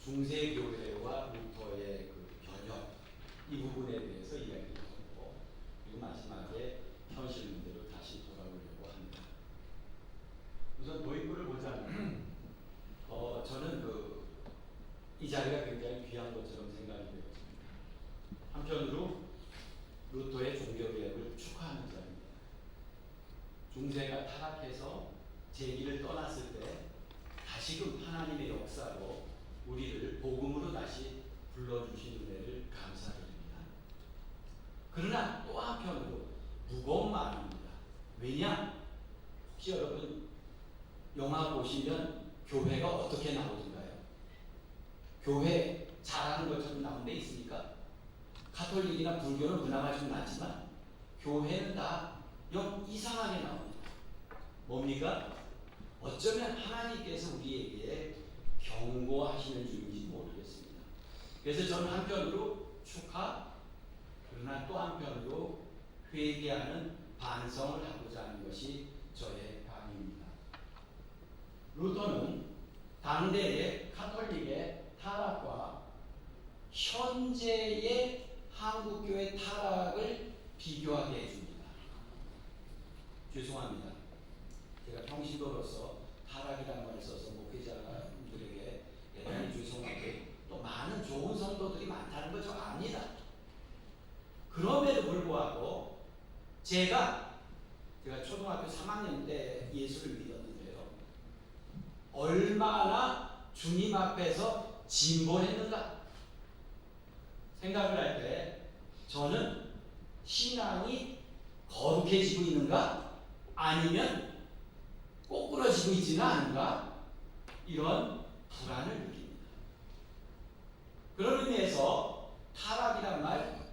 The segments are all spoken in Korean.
중세교회와 루터의 그 변혁 이 부분에 대해서 이야기를 하고, 그리고 마지막에 현실 문제로 다시 돌아오려고 합니다. 우선 도입부를 보자면 저는 이 자리가 굉장히 귀한 것처럼 생각이 되었습니다. 한편으로 루터의 종교개혁을 축하하는 자리입니다. 중세가 타락해서 제기를 떠났을 때 다시금 하나님의 역사로 우리를 복음으로 다시 불러주신 은혜를 감사드립니다. 그러나 또 한편으로 무거운 마음입니다. 왜냐? 혹시 여러분 영화 보시면 교회가 어떻게 나오던가요? 교회 잘하는 것처럼 나온 데 있습니까? 가톨릭이나 불교는 그나마 좀 낫지만 교회는 다 영 이상하게 나옵니다. 뭡니까? 어쩌면 하나님께서 우리에게 경고하시는 중인지 모르겠습니다. 그래서 저는 한편으로 축하, 그러나 또 한편으로 회개하는 반성을 하고자 하는 것이 저의 바람입니다. 루터는 당대의 카톨릭의 타락과 현재의 한국교회 타락을 비교하게 해줍니다. 죄송합니다. 제가 평신도로서 타락이라는 말을 써서 목회자들에게 대단히 죄송하게, 또 많은 좋은 성도들이 많다는 걸 저 압니다. 그럼에도 불구하고 제가 초등학교 3학년 때 예수를 믿었는데요. 얼마나 주님 앞에서 진보했는가 생각을 할 때 저는 신앙이 거룩해지고 있는가? 아니면 꼬꾸러지고 있지는 않은가? 이런 불안을 느낍니다. 그런 의미에서 타락이란 말,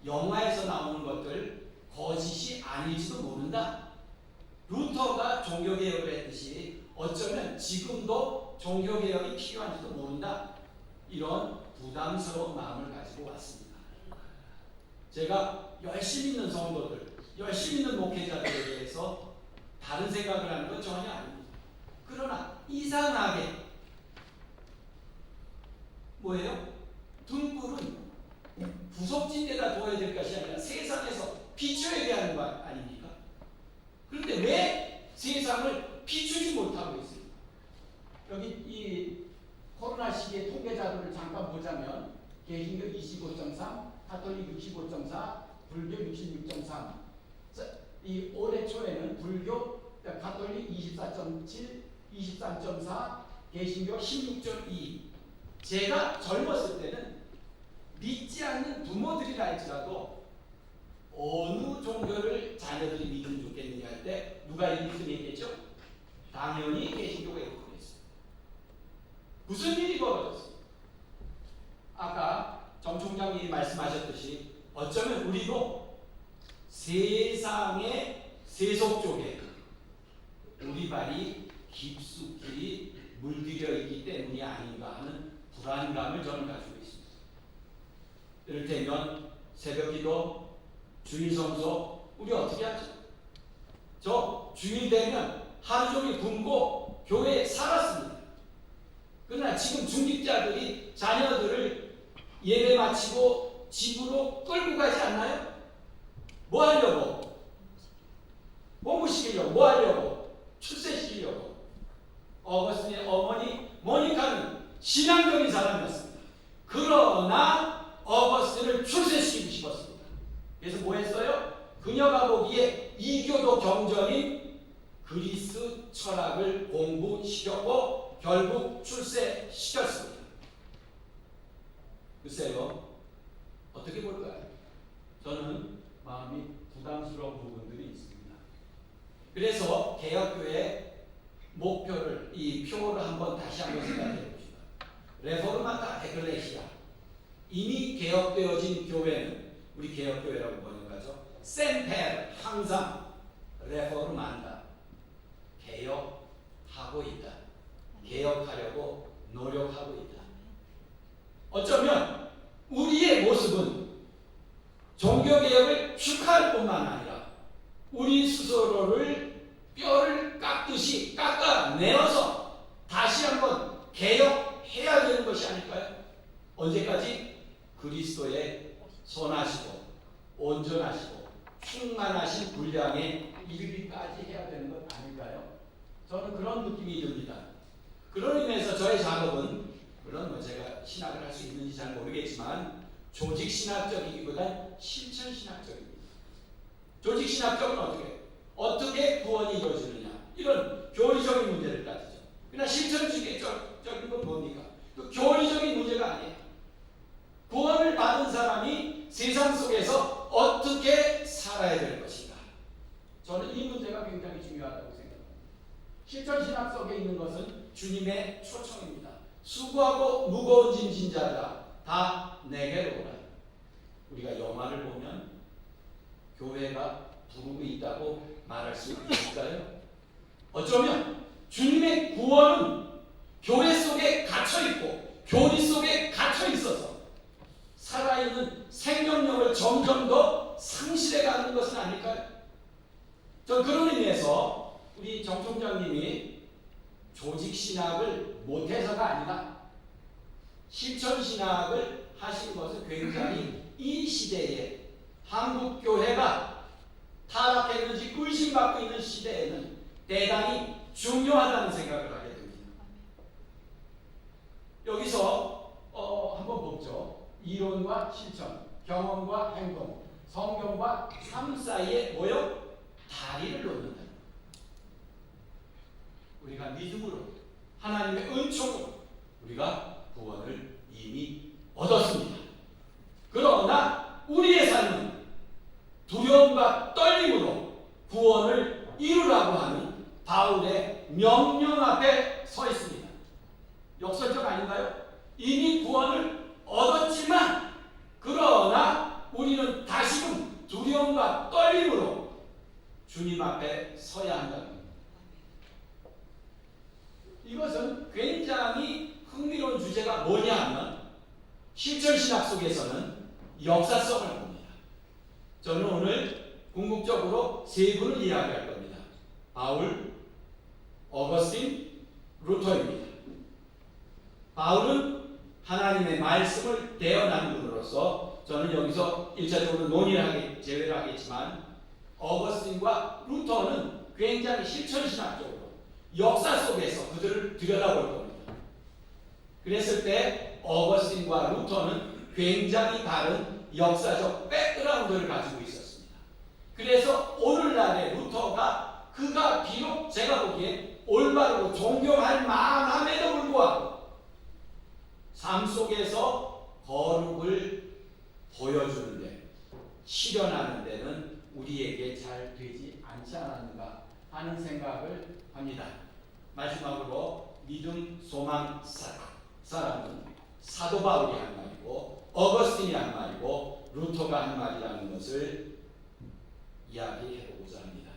영화에서 나오는 것들 거짓이 아닐지도 모른다. 루터가 종교개혁을 했듯이 어쩌면 지금도 종교개혁이 필요한지도 모른다. 이런 부담스러운 마음을 가지고 왔습니다. 제가 열심히 있는 성도들, 열심히 있는 목회자들에 대해서 다른 생각을 하는 건 전혀 아닙니다. 그러나 이상하게 뭐예요? 등불은 구석진 데다 둬야 될 것이 아니라 세상에서 비춰야 하는 거 아닙니까? 그런데 왜 세상을 비추지 못하고 있습니까? 여기 이 코로나 시기의 통계 자료를 잠깐 보자면 개신교 25.3, 가톨릭 65.4, 불교 66.3. 이 올해 초에는 불교, 가톨릭 24.7, 23.4, 개신교 16.2. 제가 젊었을 때는 믿지 않는 부모들이라 할지라도 어느 종교를 자녀들이 믿으면 좋겠느냐 할 때 누가 1등 했겠죠? 당연히 개신교가 1등 했어요. 무슨 일이 벌어졌어요? 아까 정 총장님이 말씀하셨듯이 어쩌면 우리도 세상의 세속 쪽에 우리 발이 깊숙이 물들여 있기 때문이 아닌가 하는 불안감을 저는 가지고 있습니다. 이를테면 새벽기도, 주일성소, 우리 어떻게 하죠? 저 주일 되면 하루 종일 굶고 교회에 살았습니다. 그러나 지금 중직자들이 자녀들을 예배 마치고 집으로 끌고 가지 않나요? 뭐 하려고? 공부시키려고? 뭐 하려고? 출세시키려고. 어거스틴의 어머니 모니카는 신앙적인 사람이었습니다. 그러나 어거스틴을 출세시키고 싶었습니다. 그래서 뭐 했어요? 그녀가 보기에 이교도 경전인 그리스 철학을 공부시켰고 결국 출세시켰습니다. 글쎄요, 어떻게 볼까요? 저는 마음이 부담스러운 부분들이 있습니다. 그래서 개혁교회 목표를, 이 표를 다시 한번 생각해 봅시다. 레포르마타 에클레시아. 이미 개혁되어진 교회는 우리 개혁교회라고 번역하죠. 셈페르, 항상 레포르만다. 개혁하고 있다. 개혁하려고 노력하고 있다. 어쩌면 우리의 모습은 종교개혁을 축하할 뿐만 아니라 우리 스스로를 뼈를 깎듯이 깎아내어서 다시 한번 개혁해야 되는 것이 아닐까 분량에 이르기까지 해야 되는 것 아닐까요? 저는 그런 느낌이 듭니다. 그런 의미에서 저의 작업은 물론 뭐 제가 신학을 할 수 있는지 잘 모르겠지만 조직 신학적이기보단 실천 신학적입니다. 조직 신학적은 어떻게 구원이 이루어지느냐 이런 교리적인 문제를 따지죠. 그러나 실천적인 건 뭡니까? 그 교리적인 문제가 아니에요. 구원을 받은 사람이 세상 속에서 어떻게 살아야 될 것인가. 저는 이 문제가 굉장히 중요하다고 생각합니다. 실천 신학 속에 있는 것은 주님의 초청입니다. 수고하고 무거운 짐 진 자들아 다 내게로 오라. 우리가 영화를 보면 교회가 부르고 있다고 말할 수 있을까요? 어쩌면 주님의 구원은 교회 속에 갇혀있고 교리 속에 갇혀있어서 살아있는 생명력을 점점 더 상실해가는 것은 아닐까요? 전 그런 의미에서 우리 정 총장님이 조직신학을 못해서가 아니라 실천신학을 하신 것은 굉장히 이 시대에 한국교회가 타락했는지 의심받고 있는 시대에는 대단히 중요하다는 생각을 하게 됩니다. 여기서 한번 보죠. 이론과 실천, 경험과 행동, 성경과 삶 사이에 다리를 놓는다. 우리가 믿음으로 하나님의 은총으로 우리가 구원을 이미 얻었습니다. 그러나 우리의 삶은 두려움과 떨림으로 구원을 이루라고 하는 바울의 명령 앞에 서 있습니다. 역설적 아닌가요? 이미 구원을 얻었지만 그러나 우리는 다시금 두려움과 떨림으로 주님 앞에 서야 한다는 겁니다. 이것은 굉장히 흥미로운 주제가 뭐냐 하면 실천신학 속에서는 역사성을 봅니다. 저는 오늘 궁극적으로 세 분을 이야기할 겁니다. 바울, 어거스틴, 루터입니다. 바울은 하나님의 말씀을 대언한 분으로서 저는 여기서 1차적으로 제외를 하겠지만 어거스틴과 루터는 굉장히 실천신학적으로 역사 속에서 그들을 들여다볼 겁니다. 그랬을 때 어거스틴과 루터는 굉장히 다른 역사적 백그라운드를 가지고 있었습니다. 그래서 오늘날의 루터가 그가 비록 제가 보기에 올바르고 존경할 만함에도 불구하고 삶 속에서 거룩을 보여주는데 실현하는 데는 우리에게 잘 되지 않지 않았는가 하는 생각을 합니다. 마지막으로 믿음, 소망, 사랑은 사도 바울이 한 말이고 어거스틴이 한 말이고 루터가 한 말이라는 것을 이야기해보고자 합니다.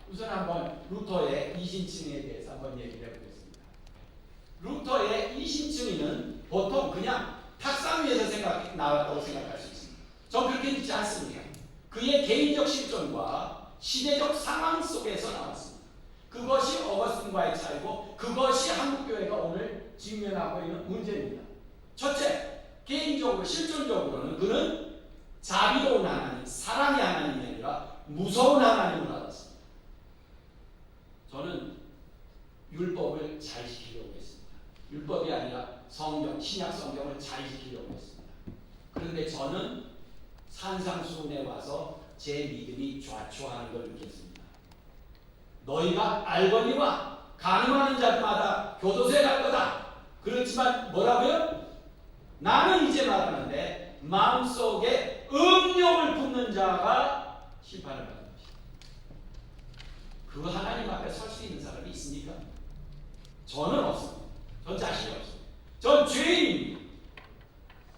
우선 한번 루터의 이신층에 대해서 한번 얘기를 해보겠습니다. 루터의 이신층위는 보통 그냥 탁상 위에서 나왔다고 생각할 수 있습니다. 전 그렇게 믿지 않습니다. 그의 개인적 실존과 시대적 상황 속에서 나왔습니다. 그것이 어거스틴과의 차이고 그것이 한국교회가 오늘 직면하고 있는 문제입니다. 첫째, 개인적으로 실존적으로는 그는 자비로운 하나님, 사랑의 하나님이 아니라 무서운 하나님을 알았습니다. 저는 율법을 잘 지키려고 했습니다. 율법이 아니라 성경, 신약 성경을 잘 지키려고 했습니다. 그런데 저는 산상수훈에 와서 제 믿음이 좌초하는 걸 느꼈습니다. 너희가 알거니와 간음하는 자마다 교도소에 갈 거다. 그렇지만 뭐라고요? 나는 이제 말하는데 마음속에 음욕을 품는 자가 심판을 받는 것이다. 그 하나님 앞에 설 수 있는 사람이 있습니까? 저는 없습니다. 전 자신이 없습니다. 전 죄인입니다.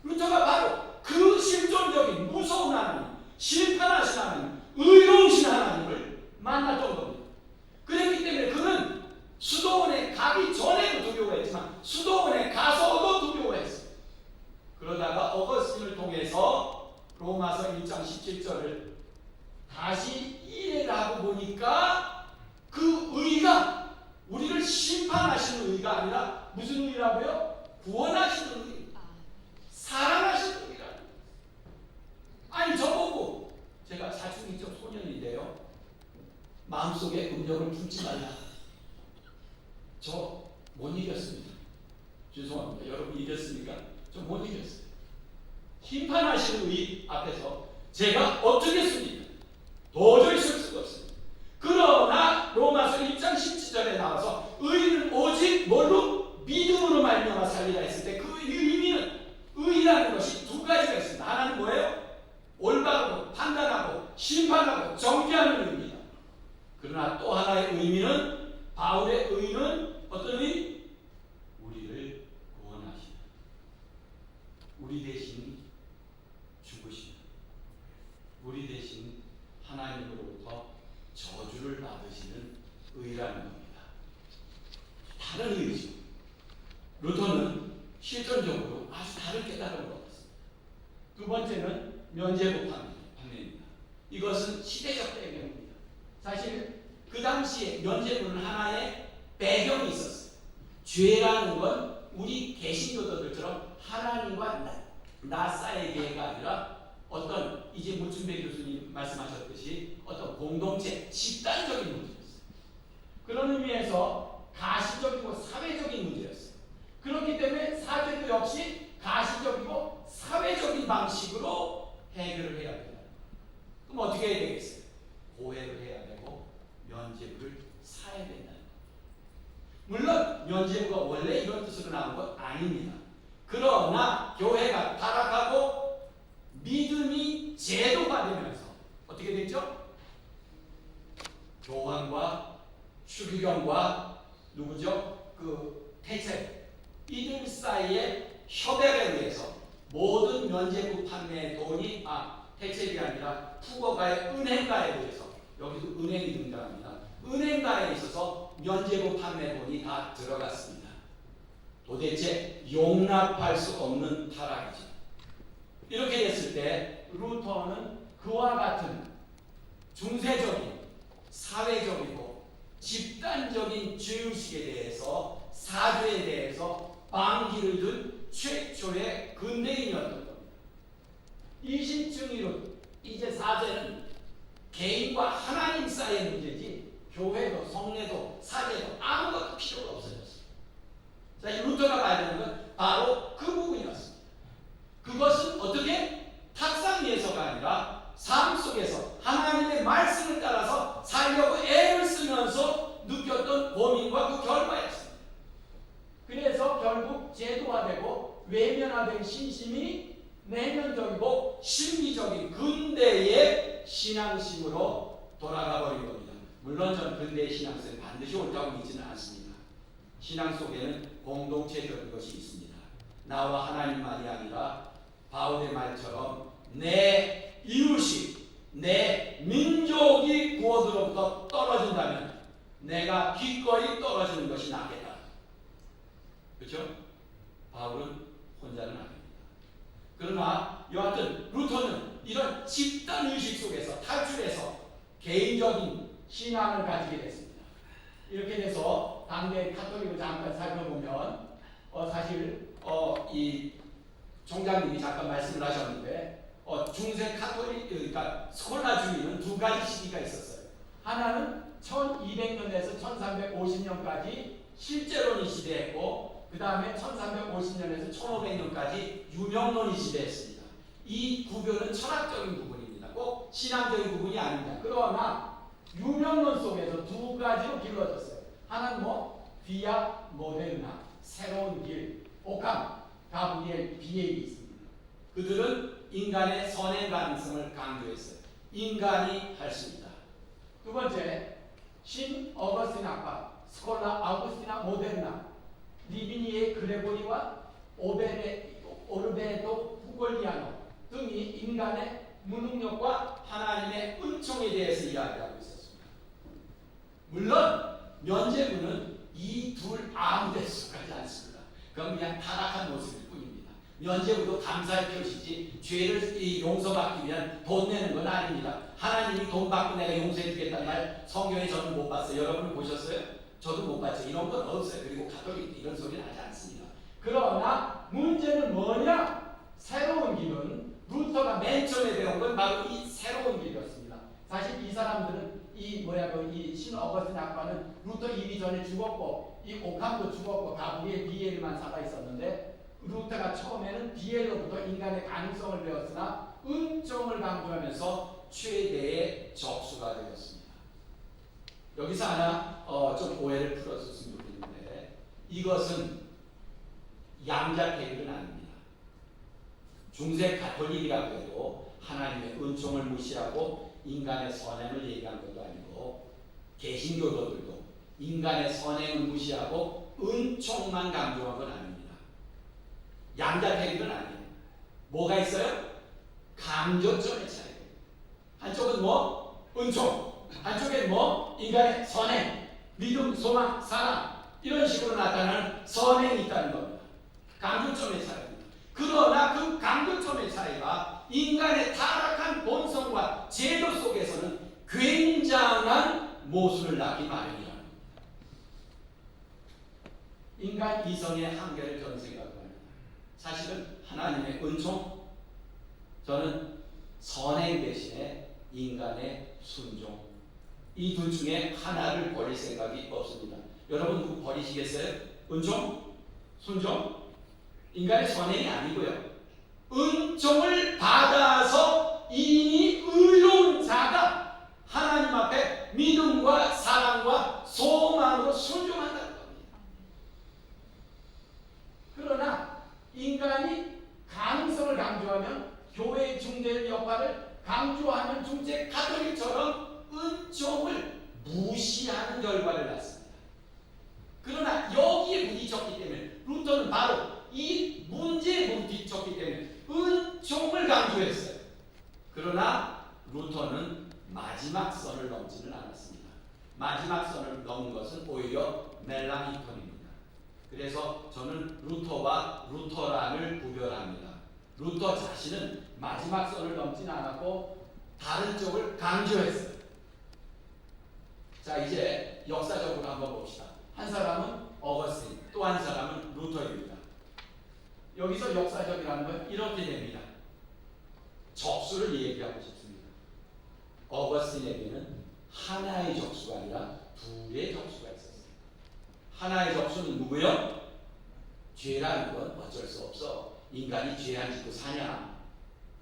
루터가 바로 그 실존적인 무서운 하나님, 심판하신 하나님, 의로우신 하나님을 만났던 겁니다. 그렇기 때문에 그는 수도원에 가기 전에도 두려워했지만 수도원에 가서도 두려워했어요. 그러다가 어거스틴을 통해서 로마서 1장 17절을 다시 이해를 하고 보니까 그 의가 우리를 심판하시는 의가 아니라 무슨 의라고요? 구원하시는 의, 사랑하시는 의라. 아니 저보고 제가 사춘기 좀 마음속에 음욕을 품지 말라. 저 못 이겼습니다. 죄송합니다. 여러분 이겼습니까? 저 못 이겼어요. 심판하시는 의 앞에서 제가 어쩌겠습니까? 도저히 쓸 수가 없습니다. 그러나 로마서 1장 17절에 나와서 의인은 오직 뭘로? 믿음으로 말미암아 살리라 했을 때 그 의미는, 의라는 것이 두 가지가 있습니다. 하나는 뭐예요? 올바르고 판단하고 심판하고 정죄하는 의미입니다. 그러나 또 하나의 의미는, 바울의 의는 어떤 의미? 우리를 구원하시는, 우리 대신 죽으시는, 우리 대신 하나님으로부터 저주를 받으시는 의라는 겁니다. 다른 의죠. 루터는 실전적으로 아주 다른 깨달음을 얻었습니다. 두 번째는 면죄부 판례입니다. 이것은 시대적 배경입니다. 사실 그 당시에 면죄부는 하나의 배경이 있었어요. 죄라는 건 우리 개신교도들처럼 하나님과 나 사이의 계가 아니라 어떤, 이제 무춘배 교수님 말씀하셨듯이 어떤 공동체, 집단적인 문제였어요. 그런 의미에서 가시적이고 사회적인 문제였어요. 그렇기 때문에 사죄도 역시 가시적이고 사회적인 방식으로 해결을 해야 된다. 그럼 어떻게 해야 되겠어요? 고해를 해야 되고 면죄부를 사야 된다. 물론 면죄부가 원래 이런 뜻으로 나온 건 아닙니다. 그러나 교회가 타락하고 믿음이 제도화되면서 어떻게 됐죠? 교황과 추기경과 누구죠? 그 태체, 이들 사이의 협약에 의해서 모든 면죄부 판매의 돈이, 태체가 아니라 푸거가의 은행가에 의해서, 여기도 은행이 등장합니다. 은행가에 있어서 면죄부 판매 돈이 다 들어갔습니다. 도대체 용납할 수 없는 타락이죠. 이렇게 됐을 때 루터는 그와 같은 중세적인, 사회적이고 집단적인 죄의식에 대해서, 사죄에 대해서 방기를 든 최초의 근대인이었던 겁니다. 이신증의론, 이제 사죄는 개인과 하나님 사이의 문제지 교회도 성례도 사죄도 아무것도 필요가 없어졌어요. 자, 이 루터가 봐야 되는 건 바로 그 부분이었습니다. 그것은 어떻게? 탁상위에서가 아니라 삶 속에서 하나님의 말씀을 따라서 살려고 애를 쓰면서 느꼈던 고민과 그 결과였습니다. 그래서 결국 제도화되고 외면화된 신심이 내면적이고 심리적인 근대의 신앙심으로 돌아가 버린 겁니다. 물론 저는 근대의 신앙성이 반드시 옳다고 믿지는 않습니다. 신앙 속에는 공동체적인 것이 있습니다. 나와 하나님만이 아니라 바울의 말처럼 내 이웃이, 내 민족이 구원으로부터 떨어진다면 내가 기꺼이 떨어지는 것이 낫겠다. 그렇죠? 바울은 혼자는 아닙니다. 그러나 여하튼 루터는 이런 집단의식 속에서 탈출해서 개인적인 신앙을 가지게 됐습니다. 이렇게 돼서 당대 카톨릭을 잠깐 살펴보면 사실 이 총장님이 잠깐 말씀을 하셨는데 중세 카톨릭, 그러니까 스콜라주의는 두 가지 시기가 있었어요. 하나는 1200년에서 1350년까지 실제론이 시대했고, 그 다음에 1350년에서 1500년까지 유명론이 시대했습니다. 이 구별은 철학적인 부분입니다. 꼭 신앙적인 부분이 아닙니다. 그러나 유명론 속에서 두 가지로 길러졌어요. 하나는 비아 모데르나, 새로운 길, 오캄, 가브리엘 비에이 있습니다. 그들은 인간의 선행 가능성을 강조했어요. 인간이 할 수 있다. 두 번째, 신 어거스틴 아빠, 스콜라 아우구스티나 모데르나, 리비니의 그레고리와 오르베토 후골리아노 등이 인간의 무능력과 하나님의 은총에 대해서 이야기하고 있었습니다. 물론 면죄부는 이 둘 아무 데서 속하지 않습니다. 그건 그냥 타락한 모습일 뿐입니다. 면죄부도 감사의 표시지 죄를 용서받기 위한 돈 내는 건 아닙니다. 하나님이 돈 받고 내가 용서해 주겠다는 말 성경에 저는 못 봤어요. 여러분 보셨어요? 저도 못 봤죠. 이런 건 없어요. 그리고 가톨릭 이런 소리는 하지 않습니다. 그러나 문제는 뭐냐? 새로운 길은 루터가 맨 처음에 배운 건 바로 이 새로운 길이었습니다. 사실 이 사람들은 이 신 어거스틴 학파는 루터 이미 전에 죽었고 이 오캄도 죽었고 가부리에 비엘만 살아 있었는데 루터가 처음에는 비엘로부터 인간의 가능성을 배웠으나 은총을 강조하면서 최대의 적수가 되었습니다. 여기서 하나 좀 오해를 풀어줬으면 좋겠는데 이것은 양자 대결은 아닙니다. 중세 가톨릭이라고 해도 하나님의 은총을 무시하고 인간의 선행을 얘기한 것도 아니고 개신교도들도 인간의 선행을 무시하고 은총만 강조한 건 아닙니다. 양자 대결은 아니에요. 뭐가 있어요? 강조점의 차이. 한쪽은 뭐? 은총. 한쪽엔 뭐? 인간의 선행, 믿음, 소망, 사랑 이런 식으로 나타나는 선행이 있다는 겁니다. 강조점의 차이입니다. 그러나 그 강조점의 차이가 인간의 타락한 본성과 제도 속에서는 굉장한 모순을 낳기 마련이라는 겁니다. 인간 이성의 한계를 저는 생각합니다. 사실은 하나님의 은총, 저는 선행 대신에 인간의 순종, 이 둘 중에 하나를 버릴 생각이 없습니다. 여러분 누구 버리시겠어요? 은총? 순종? 인간의 선행이 아니고요. 은총을 받아서 이미 의로운 자가 하나님 앞에 믿음과 사랑과 소망으로 순종한다는 겁니다. 그러나 인간이 가능성을 강조하면 교회의 중재 역할을 강조하는 중재 가톨릭처럼 은총을 무시하는 결과를 낳습니다. 그러나 여기에 부딪혔기 때문에 루터는 바로 이 문제에 부딪혔기 때문에 은총을 강조했어요. 그러나 루터는 마지막 선을 넘지는 않았습니다. 마지막 선을 넘은 것은 오히려 멜랑히톤입니다. 그래서 저는 루터와 루터란을 구별합니다. 루터 자신은 마지막 선을 넘지는 않았고 다른 쪽을 강조했어요. 자, 이제 역사적으로 한번 봅시다. 한 사람은 어거스틴, 또 한 사람은 루터입니다. 여기서 역사적이라는 건 이렇게 됩니다. 적수를 얘기하고 싶습니다. 어거스틴에게는 하나의 적수가 아니라 둘의 적수가 있었어요. 하나의 적수는 누구요? 죄라는 건 어쩔 수 없어. 인간이 죄 안 짓고 사냐?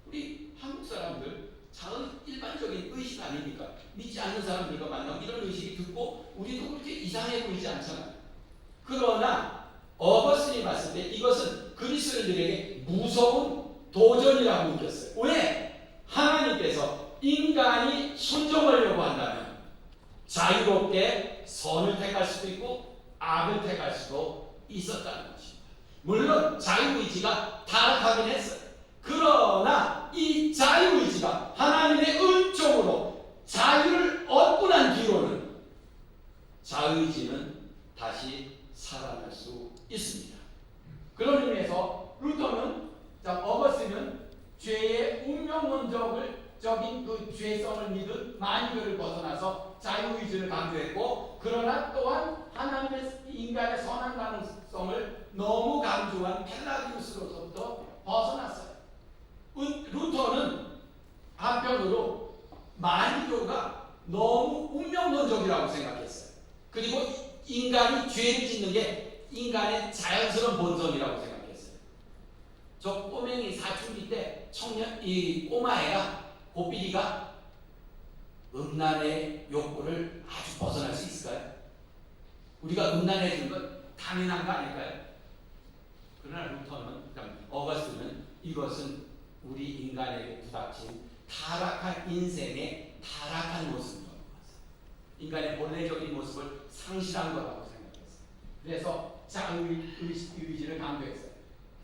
우리 한국 사람들 작은 일반적인 의식 아닙니까? 믿지 않는 사람들과 만나면 이런 의식이 듣고 우리도 그렇게 이상해 보이지 않잖아요. 그러나 어거스틴이 봤을 때 이것은 그리스도인들에게 무서운 도전이라고 느꼈어요. 왜? 하나님께서 인간이 순종하려고 한다면 자유롭게 선을 택할 수도 있고 악을 택할 수도 있었다는 것입니다. 물론 자유의지가 타락하긴 했어요. 그러나 이 자유의지가 하나님의 은총으로 자유를 얻고 난 뒤로는 자유의지는 다시 살아날 수 있습니다. 그런 의미에서 루터는 어거스틴은 죄의 운명론적인 그 죄성을 믿은 만유를 벗어나서 자유의지를 강조했고, 그러나 또한 하나님의 인간의 선한 가능성을 너무 강조한 펠라기우스로부터 벗어났어요. 루터는 한편으로 만유교가 너무 운명론적이라고 생각했어요. 그리고 인간이 죄를 짓는 게 인간의 자연스러운 본성이라고 생각했어요. 저 꼬맹이 사춘기 때 이 꼬마애가 고삐리가 음란의 욕구를 아주 벗어날 수 있을까요? 우리가 음란해지는 건 당연한 거 아닐까요? 그러나 루터는, 어거스틴은 이것은 우리 인간에게 부닥친 타락한 인생의 타락한 모습인 거라고 봤어요. 인간의 본래적인 모습을 상실한 거라고 생각했어요. 그래서 자유의지를 강조했어요.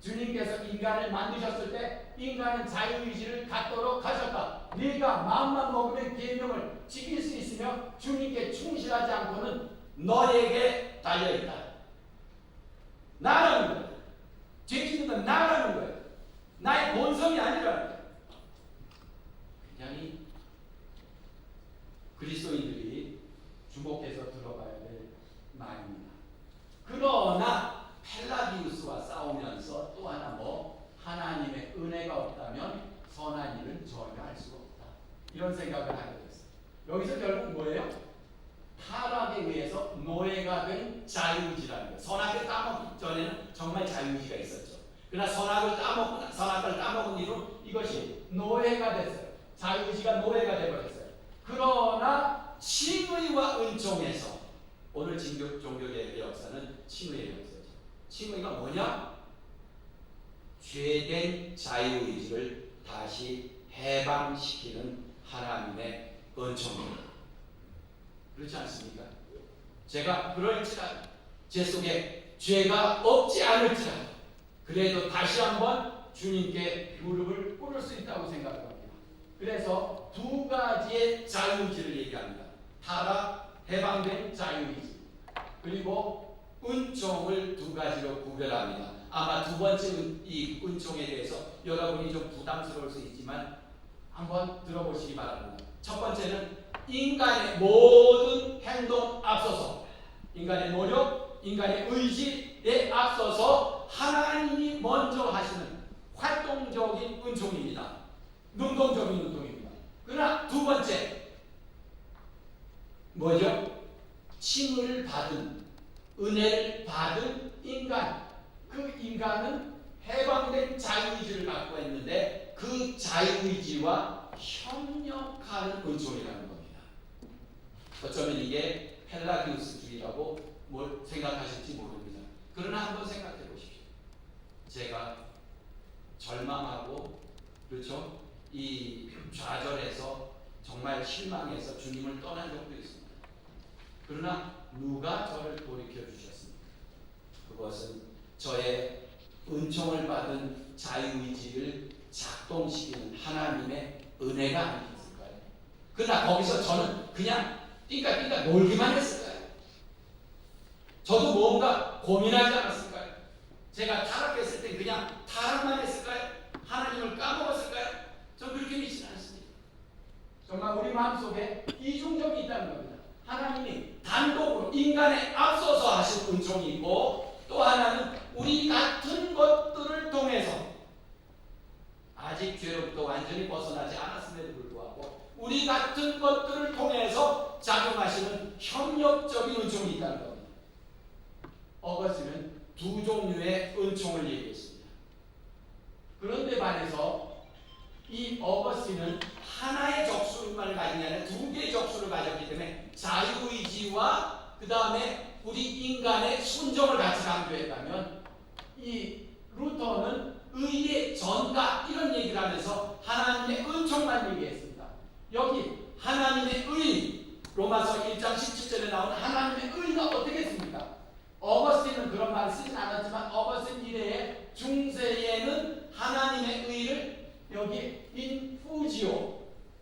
주님께서 인간을 만드셨을 때 인간은 자유의지를 갖도록 하셨다. 네가 마음만 먹으면 계명을 지킬 수 있으며 주님께 충실하지 않고는 너에게 달려있다. 나라는 거예요. 죄 짓는 건 나라는 거예요. 나의 본성이 아니라는 거예요. 굉장히 그리스도인들이 주목해서 들어가야 될 말입니다. 그러나 펠라기우스와 싸우면서 또 하나 하나님의 은혜가 없다면 선한 일은 전혀 할 수가 없다. 이런 생각을 하게 됐어요. 여기서 결국 뭐예요? 타락에 의해서 노예가 된 자유의지라는 거예요. 선악을 따먹기 전에는 정말 자유의지가 있었죠. 그러나 선악을 따먹은 이후 이것이 노예가 됐어요. 자유의지가 노예가 되어버렸어요. 그러나 칭의와 은총에서 오늘 종교개혁의 역사는 칭의의 역사죠. 칭의가 뭐냐? 죄된 자유의지를 다시 해방시키는 하나님의 은총입니다. 그렇지 않습니까? 제가 그럴지라도 제 속에 죄가 없지 않을지라도 그래도 다시 한번 주님께 무릎을 꿇을 수 있다고 생각합니다. 그래서 두 가지의 자유의지를 얘기합니다. 타락, 해방된 자유의지, 그리고 은총을 두 가지로 구별합니다. 아마 두 번째 이 은총에 대해서 여러분이 좀 부담스러울 수 있지만 한번 들어보시기 바랍니다. 첫 번째는 인간의 모든 행동 앞서서, 인간의 노력, 인간의 의지에 앞서서 하나님이 먼저 하시는 활동적인 은총입니다. 능동적인 운동입니다. 그러나 두 번째 뭐죠? 칭을 받은, 은혜를 받은 인간, 그 인간은 해방된 자유의지를 갖고 있는데 그 자유의지와 협력하는 은총이라는 겁니다. 어쩌면 이게 펠라기우스주의라고 뭘 생각하실지 모릅니다. 그러나 한번 생각해 보십시오. 제가 절망하고, 그렇죠? 이 좌절해서 정말 실망해서 주님을 떠난 적도 있습니다. 그러나 누가 저를 돌이켜 주셨습니까? 그것은 저의 은총을 받은 자유의지를 작동시키는 하나님의 은혜가 아니겠을까요? 그러나 거기서 저는 그냥 띵까띵까 놀기만 했을까요? 저도 뭔가 고민하지 않았을까요? 제가 타락했을 때 그냥 타락만 했을까요? 하나님을 까먹었을까요? 전 그렇게 믿지는 않습니다. 정말 우리 마음속에 이중적이 있다는 겁니다. 하나님이 단독으로 인간에 앞서서 하신 은총이 있고, 또 하나는 우리 같은 것들을 통해서 아직 죄로부터 완전히 벗어나지 않았음에도 불구하고 우리 같은 것들을 통해서 작용하시는 협력적인 은총이 있다는 겁니다. 어거스틴은 두 종류의 은총을 얘기했습니다. 그런데 반해서 이 어거스틴은 하나의 적수만 가진 게 아니라 두 개의 적수를 가졌기 때문에 자유의지와 그 다음에 우리 인간의 순종을 같이 강조했다면, 이 루터는 의의 전가 이런 얘기를 하면서 하나님의 은총만 얘기했습니다. 여기 하나님의 의, 로마서 1장 17절에 나오는 하나님의 의가 어떻게 했습니까? 어거스틴은 그런 말을 쓰진 않았지만 어거스틴 이래의 중세에는 하나님의 의를 여기 인푸지오,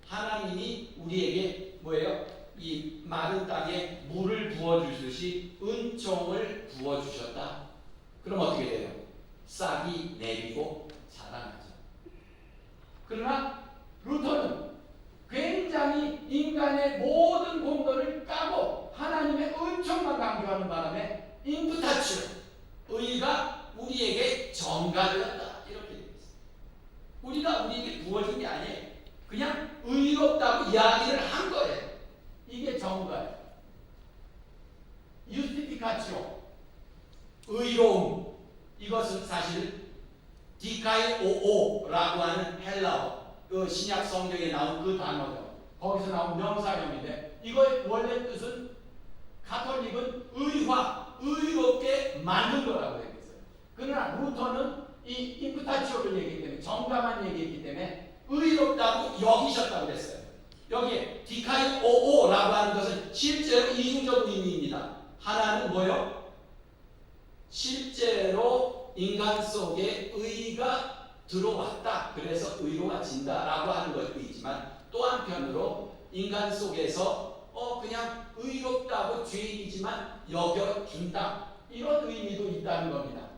하나님이 우리에게 뭐예요? 이 마른 땅에 물을 부어주듯이 은총을 부어주셨다. 그럼 어떻게 돼요? 싹이 내리고 자라나죠. 그러나 루터는 굉장히 인간의 모든 공로를 까고 하나님의 은총만 강조하는 바람에 인프타치오, 의가 우리에게 전가되었다. 이렇게 되어 있습니다. 우리가 우리에게 부어진 게 아니에요. 그냥 의롭다고 이야기를 한 거예요. 이게 전가예요. 유스티피카치오, 의로움. 이것은 사실 디카이오오라고 하는 헬라어, 그 신약 성경에 나온 그 단어죠. 거기서 나온 명사형인데, 이거의 원래 뜻은 가톨릭은 의화, 의롭게 만든 거라고 얘기했어요. 그러나 루터는 이 인프타치오를 얘기했기 때문에, 정감한 얘기했기 때문에 의롭다고 여기셨다고 그랬어요. 여기에 디카이오오라고 하는 것은 실제로 이중적 의미입니다. 하나는 뭐요? 실제로 인간 속에 의가 들어왔다. 그래서 의로워진다라고 하는 것도 있지만, 또 한편으로 인간 속에서 그냥 의롭다고 죄인이지만 여겨준다. 이런 의미도 있다는 겁니다.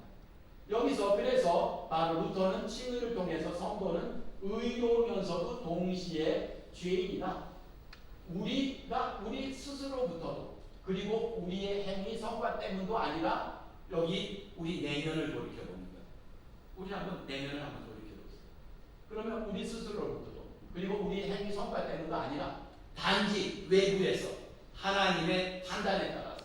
여기서 그래서 바로 루터는 칭의를 통해서 성도는 의로우면서도 동시에 죄인이다. 우리가 우리 스스로부터도, 그리고 우리의 행위 성과 때문도 아니라 여기 우리 내면을 돌이켜보는 거예요. 우리 한번 내면을 한번 돌이켜보세요. 그러면 우리 스스로부터도, 그리고 우리 행위 성과 때문도 아니라 단지 외부에서 하나님의 판단에 따라서.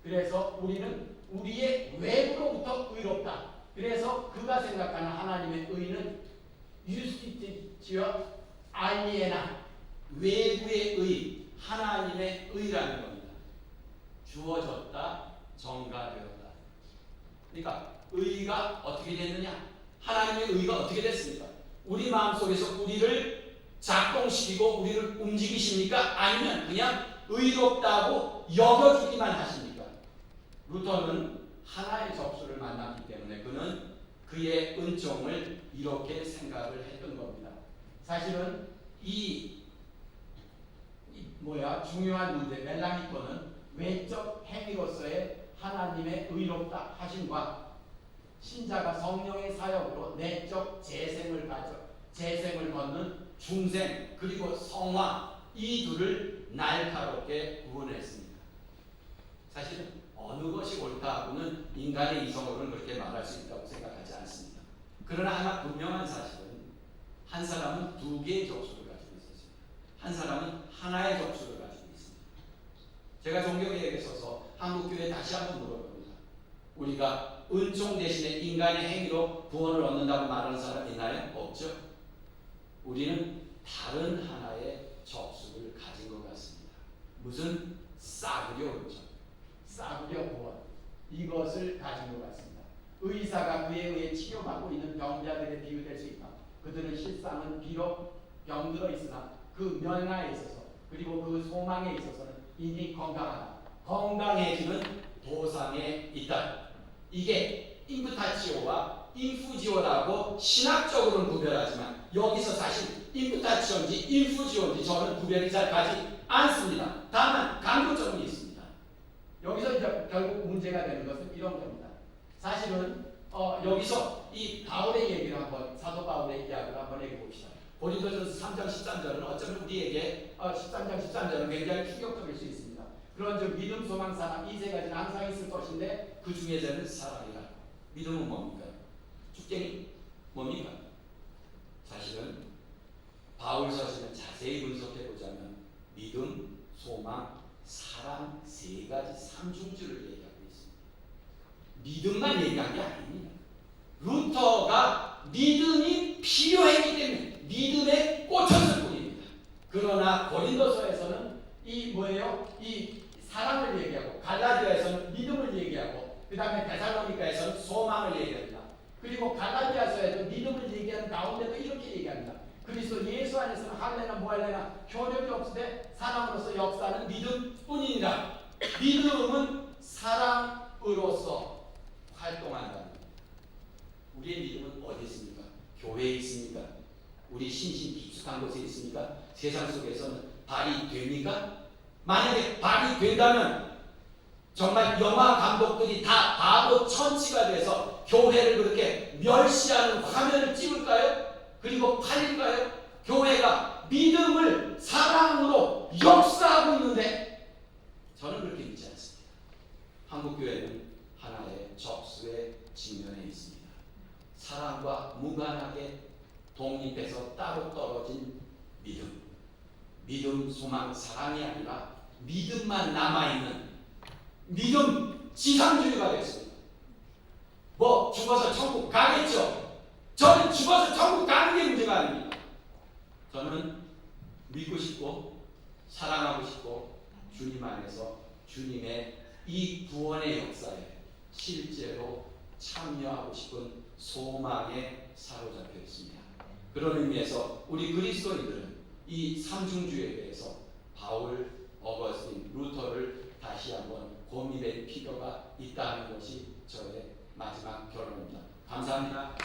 그래서 우리는 우리의 외부로부터 의롭다. 그래서 그가 생각하는 하나님의 의는 유스티티어 알리에나, 외부의 의, 하나님의 의라는 겁니다. 주어졌다, 정가되었다. 그러니까 의가 어떻게 됐느냐? 하나님의 의가 어떻게 됐습니까? 우리 마음속에서 우리를 작동시키고 우리를 움직이십니까? 아니면 그냥 의롭다고 여겨주기만 하십니까? 루터는 하나의 접수를 만났기 때문에 그는 그의 은총을 이렇게 생각을 했던 겁니다. 사실은 중요한 문제, 멜라니코는 외적 행위로서의 하나님의 의롭다 하심과 신자가 성령의 사역으로 내적 재생을 걷는 중생 그리고 성화, 이 둘을 날카롭게 구분했습니다. 사실은 어느 것이 옳다고는 인간의 이성으로는 그렇게 말할 수 있다고 생각하지 않습니다. 그러나 하나 분명한 사실은 한 사람은 두 개의 접수를 가지고 있었습니다. 한 사람은 하나의 접수를 가지고 있습니다. 제가 종교개혁에 있어서 한국교회에 다시 한번 물어봅니다. 우리가 은총 대신에 인간의 행위로 구원을 얻는다고 말하는 사람 있나요? 없죠. 우리는 다른 하나의 접수를 가진 것 같습니다. 무슨 싸구려 은총, 싸구려 구원, 이것을 가진 것 같습니다. 의사가 그에 의해 치료받고 있는 병자들에 비유될 수 있다. 그들은 실상은 비록 병들어 있으나 그 면하에 있어서 그리고 그 소망에 있어서는 이미 건강하다. 건강해지는 도상에 있다. 이게 인프타치오와 인푸지오라고 신학적으로는 구별하지만 여기서 사실 인프타치오인지 인푸지오인지 저는 구별이 잘 가지 않습니다. 다만 강조점이 있습니다. 여기서 이제 결국 문제가 되는 것은 이런 겁니다. 사실은 여기서 이 바울의 얘기를 한번, 사도 바울의 이야기를 한번 해봅시다. 고린도전서 3장 13절은 어쩌면 우리에게 13장 13절은 굉장히 충격적일 수 있습니다. 그런즉 믿음, 소망, 사랑 이 세 가지는 항상 있을 것인데 그 중에서는 사랑이라. 믿음은 뭡니까? 축쟁이 뭡니까? 사실은 바울 서신을 자세히 분석해 보자면 믿음, 소망, 사랑 세 가지 삼중주를 얘기하고 있습니다. 믿음만 얘기한 게 아닙니다. 루터가 믿음이 필요했기 때문에 믿음에 꽂혔을 뿐입니다. 그러나 고린도서에서는 이 사랑을 얘기하고, 갈라디아에서는 믿음을 얘기하고, 그 다음에 데살로니가에서는 소망을 얘기합니다. 그리고 갈라디아서에도 믿음을 얘기하는 가운데도 이렇게 얘기합니다. 그리스도 예수 안에서는 할례나 무할례나 효력이 없으되 사랑으로서 역사는 믿음뿐이니라. 믿음은 사랑으로서 활동한다. 우리의 믿음은 어디 있습니까? 교회에 있습니까? 우리 신신 깊숙한 곳에 있습니까? 세상 속에서는 발휘됩니까? 만약에 발휘된다면 정말 영화 감독들이 다 바보 천치가 돼서 교회를 그렇게 멸시하는 화면을 찍을까요? 그리고 팔릴까요? 교회가 믿음을 사랑으로 역사하고 있는데 저는 그렇게 믿지 않습니다. 한국교회는 하나의 접수의 직면에 있습니다. 사랑과 무관하게 독립해서 따로 떨어진 믿음, 소망, 사랑이 아니라 믿음만 남아있는 믿음 지상주의가 됐습니다. 죽어서 천국 가겠죠. 저는 죽어서 천국 가는 게 문제가 아닙니다. 저는 믿고 싶고 사랑하고 싶고 주님 안에서 주님의 이 구원의 역사에 실제로 참여하고 싶은 소망에 사로잡혀 있습니다. 그런 의미에서 우리 그리스도인들은 이 삼중주의에 대해서 바울, 어거스틴, 루터를 다시 한번 고민할 필요가 있다는 것이 저의 마지막 결론입니다. 감사합니다.